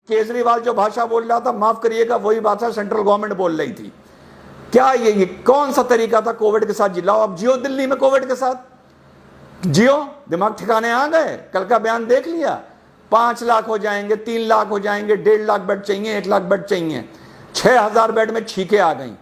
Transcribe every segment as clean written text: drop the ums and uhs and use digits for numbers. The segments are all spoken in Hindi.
केजरीवाल जो भाषा बोल रहा था, माफ करिएगा, वही भाषा सेंट्रल गवर्नमेंट बोल रही थी। क्या ये कौन सा तरीका था कोविड के साथ जिलाओ? अब जियो दिल्ली में कोविड के साथ, जियो, दिमाग ठिकाने आ गए। कल का बयान देख लिया, 5 लाख हो जाएंगे, 3 लाख हो जाएंगे, 1.5 लाख बेड चाहिए, 1 लाख बेड चाहिए, 6,000 बेड में छींके आ गई।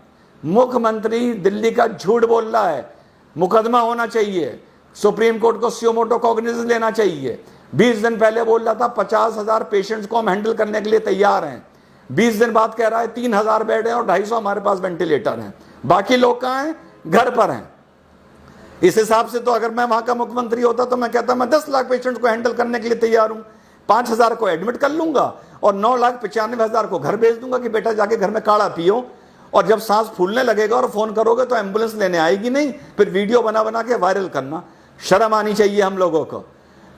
मुख्यमंत्री दिल्ली का झूठ बोल रहा है, मुकदमा होना चाहिए, सुप्रीम कोर्ट को सुमो मोटो कॉग्निजेंस लेना चाहिए। 20 दिन पहले बोल रहा था 50,000 पेशेंट्स को हम हैंडल करने के लिए तैयार हैं, 20 दिन बाद कह रहा है 3,000 बेड हैं और 250 हमारे पास वेंटिलेटर हैं, बाकी लोग कहाँ हैं? घर पर हैं। इस हिसाब से तो अगर मैं वहां का मुख्यमंत्री होता तो मैं कहता मैं 10 लाख पेशेंट्स को हैंडल करने के लिए तैयार हूं, 5,000 को एडमिट कर लूंगा और 9,95,000 को घर भेज दूंगा कि बेटा जाके घर में काढ़ा पियो, और जब सांस फूलने लगेगा और फोन करोगे तो एम्बुलेंस लेने आएगी नहीं, फिर वीडियो बना बना के वायरल करना। शर्म आनी चाहिए हम लोगों को।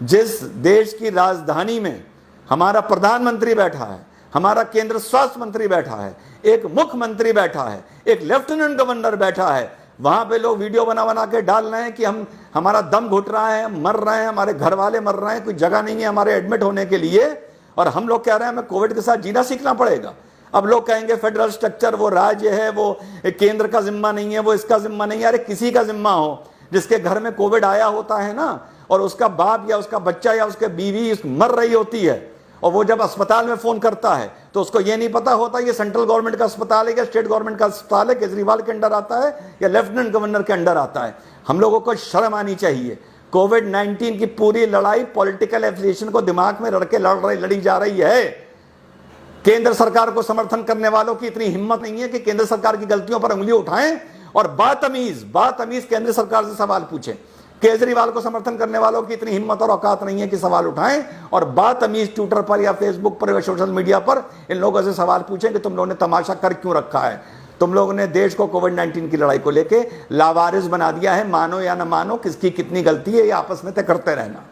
जिस देश की राजधानी में हमारा प्रधानमंत्री बैठा है, हमारा केंद्र स्वास्थ्य मंत्री बैठा है, एक मुख्यमंत्री बैठा है, एक लेफ्टिनेंट गवर्नर बैठा है, वहां पे लोग वीडियो बना बना के डाल रहे हैं कि हमारा दम घुट रहा है, मर रहे हैं, हमारे घर वाले मर रहे हैं, कोई जगह नहीं है हमारे एडमिट होने के लिए, और हम लोग कह रहे हैं हमें कोविड के साथ जीना सीखना पड़ेगा। अब लोग कहेंगे फेडरल स्ट्रक्चर वो राज्य है, वो केंद्र का जिम्मा नहीं है, वो इसका जिम्मा नहीं है। अरे किसी का जिम्मा हो, जिसके घर में कोविड आया होता है ना, और उसका बाप या उसका बच्चा या उसके बीवी मर रही होती है, और वो जब अस्पताल में फोन करता है तो उसको ये नहीं पता होता ये सेंट्रल गवर्नमेंट का अस्पताल है या स्टेट गवर्नमेंट का अस्पताल है, केजरीवाल के अंडर आता है या लेफ्टिनेंट गवर्नर के अंडर आता है। हम लोगों को शर्म आनी चाहिए। कोविड-19 की पूरी लड़ाई पॉलिटिकल एफिलिएशन को दिमाग में रख के लड़ी जा रही है। केंद्र सरकार को समर्थन करने वालों की इतनी हिम्मत नहीं है कि केंद्र सरकार की गलतियों पर उंगली उठाएं और बातमीज केंद्र सरकार से सवाल पूछें। केजरीवाल को समर्थन करने वालों की इतनी हिम्मत और औकात नहीं है कि सवाल उठाएं और बातमीज ट्विटर पर या फेसबुक पर या सोशल मीडिया पर इन लोगों से सवाल पूछें कि तुम लोगों ने तमाशा कर क्यों रखा है। तुम लोगों ने देश को कोविड-19 की लड़ाई को लेके लावारिस बना दिया है। मानो या ना मानो, किसकी कितनी गलती है ये आपस में तय करते रहना,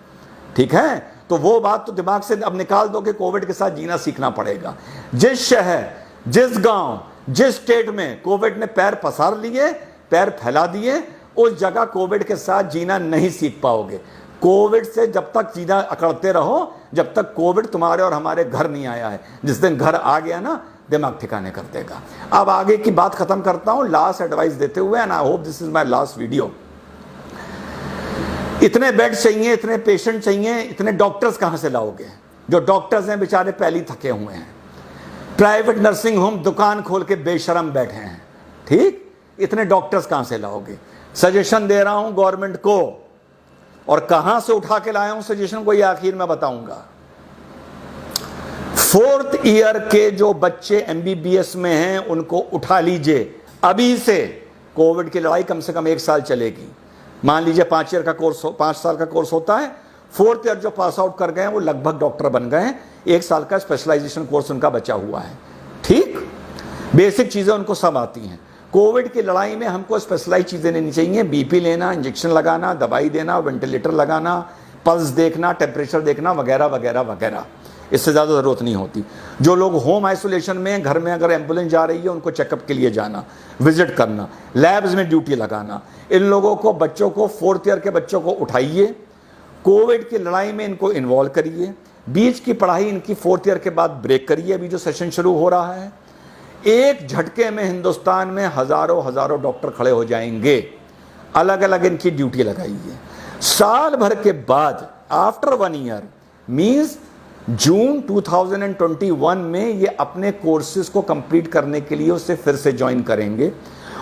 ठीक है? तो वो बात तो दिमाग से अब निकाल दो कि कोविड के साथ जीना सीखना पड़ेगा। जिस शहर, जिस गांव, जिस स्टेट में कोविड ने पैर पसार लिए, पैर फैला दिए, उस जगह कोविड के साथ जीना नहीं सीख पाओगे। कोविड से जब तक जीना अकड़ते रहो, जब तक कोविड तुम्हारे और हमारे घर नहीं आया है। जिस दिन घर आ गया ना, दिमाग ठिकाने कर देगा। अब आगे की बात खत्म करता हूं लास्ट एडवाइस देते हुए, and I hope this is my last video. इतने बेड चाहिए, इतने पेशेंट चाहिए, इतने डॉक्टर्स कहां से लाओगे? जो डॉक्टर्स हैं बेचारे पहले ही थके हुए हैं। प्राइवेट नर्सिंग होम दुकान खोल के बेशरम बैठे हैं, ठीक? इतने डॉक्टर्स कहां से लाओगे? सजेशन दे रहा हूं गवर्नमेंट को, और कहां से उठा के लाया हूं सजेशन को ये आखिर में बताऊंगा। 4th ईयर के जो बच्चे MBBS में हैं उनको उठा लीजिए अभी से। कोविड की लड़ाई कम से कम 1 साल चलेगी। मान लीजिए 5 साल का कोर्स होता है, 4th ईयर जो पास आउट कर गए हैं वो लगभग डॉक्टर बन गए हैं। 1 साल का स्पेशलाइजेशन कोर्स उनका बचा हुआ है, ठीक? बेसिक चीजें उनको सब आती हैं। कोविड की लड़ाई में हमको स्पेशलाइज चीजें लेनी चाहिए। बीपी लेना, इंजेक्शन लगाना, दवाई देना, वेंटिलेटर लगाना, पल्स देखना, टेम्परेचर देखना, वगैरह वगैरह वगैरह। इससे ज़्यादा ज़रूरत नहीं होती। जो लोग होम आइसोलेशन में, घर में अगर एम्बुलेंस जा रही है उनको चेकअप के लिए जाना, विजिट करना, लैब्स में ड्यूटी लगाना। इन लोगों को, बच्चों को, 4th ईयर के बच्चों को उठाइए, कोविड की लड़ाई में इनको इन्वॉल्व करिए। बीच की पढ़ाई इनकी 4th ईयर के बाद ब्रेक करिए। अभी जो सेशन शुरू हो रहा है, एक झटके में हिंदुस्तान में हजारों डॉक्टर खड़े हो जाएंगे। अलग अलग इनकी ड्यूटी लगाइए। साल भर के बाद, आफ्टर 1 ईयर मींस जून 2021 में ये अपने कोर्सेज को कंप्लीट करने के लिए उससे फिर से ज्वाइन करेंगे।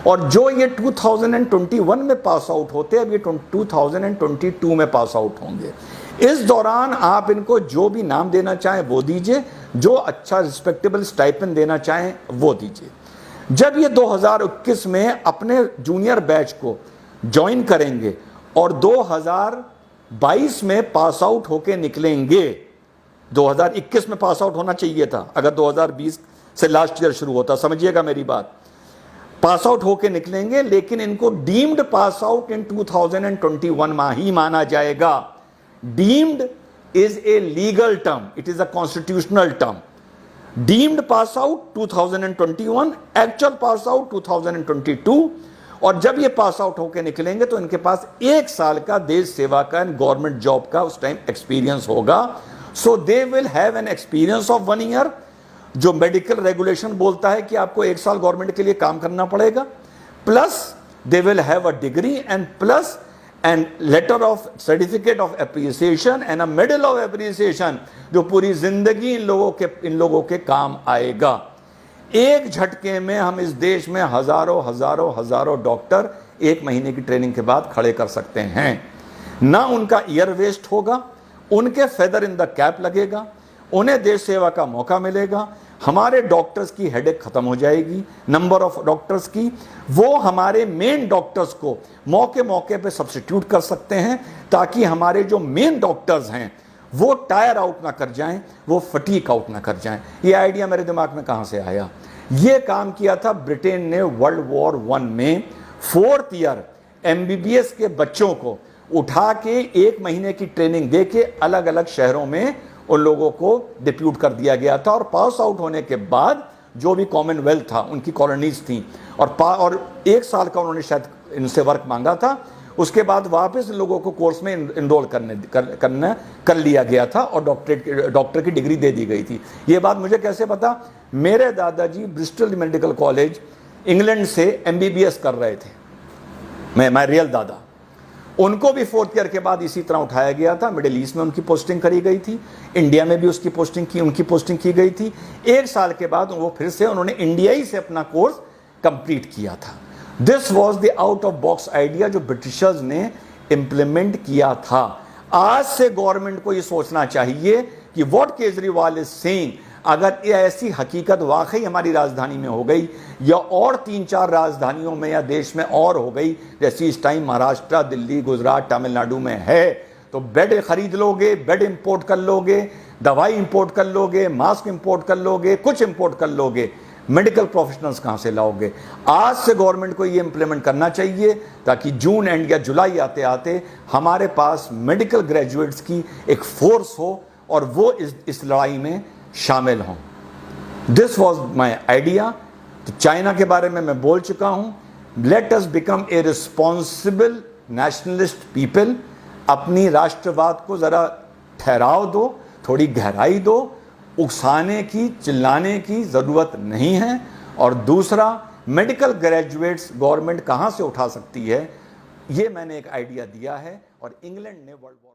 और जो ये 2021 में पास आउट होते हैं, अब ये 2022 में पास आउट होंगे। इस दौरान आप इनको जो भी नाम देना चाहें वो दीजिए, जो अच्छा रिस्पेक्टेबल स्टाइपेंड देना चाहें वो दीजिए। जब ये 2021 में अपने जूनियर बैच को ज्वाइन करेंगे और 2022 में पास आउट होके निकलेंगे, 2021 में पास आउट होना चाहिए था अगर 2020 से लास्ट ईयर शुरू होता, समझिएगा मेरी बात। पास आउट होके निकलेंगे, लेकिन इनको डीम्ड पास आउट इन 2021 ही माना जाएगा। Deemed is a legal term, it is a constitutional term. Deemed pass out 2021, actual pass out 2022, और जब ये पास आउट होकर निकलेंगे तो इनके पास 1 साल का देश सेवा का, गवर्नमेंट जॉब का उस टाइम एक्सपीरियंस होगा। So they will have an experience of 1 year, जो मेडिकल रेगुलेशन बोलता है कि आपको 1 साल गवर्नमेंट के लिए काम करना पड़ेगा, plus they will have a degree and plus and later of certificate of appreciation and a medal of appreciation, जो पूरी जिंदगी इन लोगों के काम आएगा। एक झटके में हम इस देश में हजारों डॉक्टर 1 महीने की ट्रेनिंग के बाद खड़े कर सकते हैं। ना उनका ईयर वेस्ट होगा, उनके फेदर इन द कैप लगेगा, उन्हें देश सेवा का मौका मिलेगा, हमारे डॉक्टर्स की हेडेक खत्म हो जाएगी, नंबर ऑफ डॉक्टर्स की। वो हमारे मेन डॉक्टर्स को मौके मौके पे सब्स्टिट्यूट कर सकते हैं, ताकि हमारे जो मेन डॉक्टर्स हैं वो टायर आउट ना कर जाएं, वो फटीक आउट ना कर जाएं। ये आइडिया मेरे दिमाग में कहां से आया? ये काम किया था ब्रिटेन ने वर्ल्ड वॉर 1 में 4th ईयर MBBS के बच्चों को उठा के 1 महीने की ट्रेनिंग दे के अलग अलग शहरों में उन लोगों को डिप्यूट कर दिया गया था, और पास आउट होने के बाद जो भी कॉमनवेल्थ था, उनकी कॉलोनीज थी, और 1 साल का उन्होंने शायद इनसे वर्क मांगा था। उसके बाद वापस इन लोगों को कोर्स में इनरोल कर लिया गया था और डॉक्टर की डिग्री दे दी गई थी। ये बात मुझे कैसे पता? मेरे दादाजी ब्रिस्टल मेडिकल कॉलेज इंग्लैंड से MBBS कर रहे थे, मैं रियल दादा। उनको भी 4th ईयर के बाद इसी तरह उठाया गया था। मिडिल ईस्ट में उनकी पोस्टिंग करी गई थी, इंडिया में भी उनकी पोस्टिंग की गई थी। 1 साल के बाद वो फिर से उन्होंने इंडिया ही से अपना कोर्स कंप्लीट किया था। This was the out of box idea जो ब्रिटिशर्स ने इंप्लीमेंट किया था। आज से गवर्नमेंट को ये सोचना चाहिए कि व्हाट केजरीवाल इज सेइंग, अगर ये ऐसी हकीकत वाकई हमारी राजधानी में हो गई या और 3-4 राजधानियों में या देश में और हो गई, जैसी इस टाइम महाराष्ट्र, दिल्ली, गुजरात, तमिलनाडु में है, तो बेड खरीद लोगे, बेड इंपोर्ट कर लोगे, दवाई इंपोर्ट कर लोगे, मास्क इंपोर्ट कर लोगे, कुछ इंपोर्ट कर लोगे, मेडिकल प्रोफेशनल्स कहां से लाओगे? आज से गवर्नमेंट को ये इंप्लीमेंट करना चाहिए, ताकि जून एंड या जुलाई आते आते हमारे पास मेडिकल ग्रेजुएट्स की एक फोर्स हो और वो इस लड़ाई में शामिल हों। This was my idea. तो चाइना के बारे में मैं बोल चुका हूं। Let us become a responsible nationalist people. अपनी राष्ट्रवाद को जरा ठहराव दो, थोड़ी गहराई दो, उकसाने की, चिल्लाने की जरूरत नहीं है। और दूसरा, मेडिकल ग्रेजुएट्स गवर्नमेंट कहां से उठा सकती है, ये मैंने एक आइडिया दिया है, और इंग्लैंड ने वर्ल्ड वॉर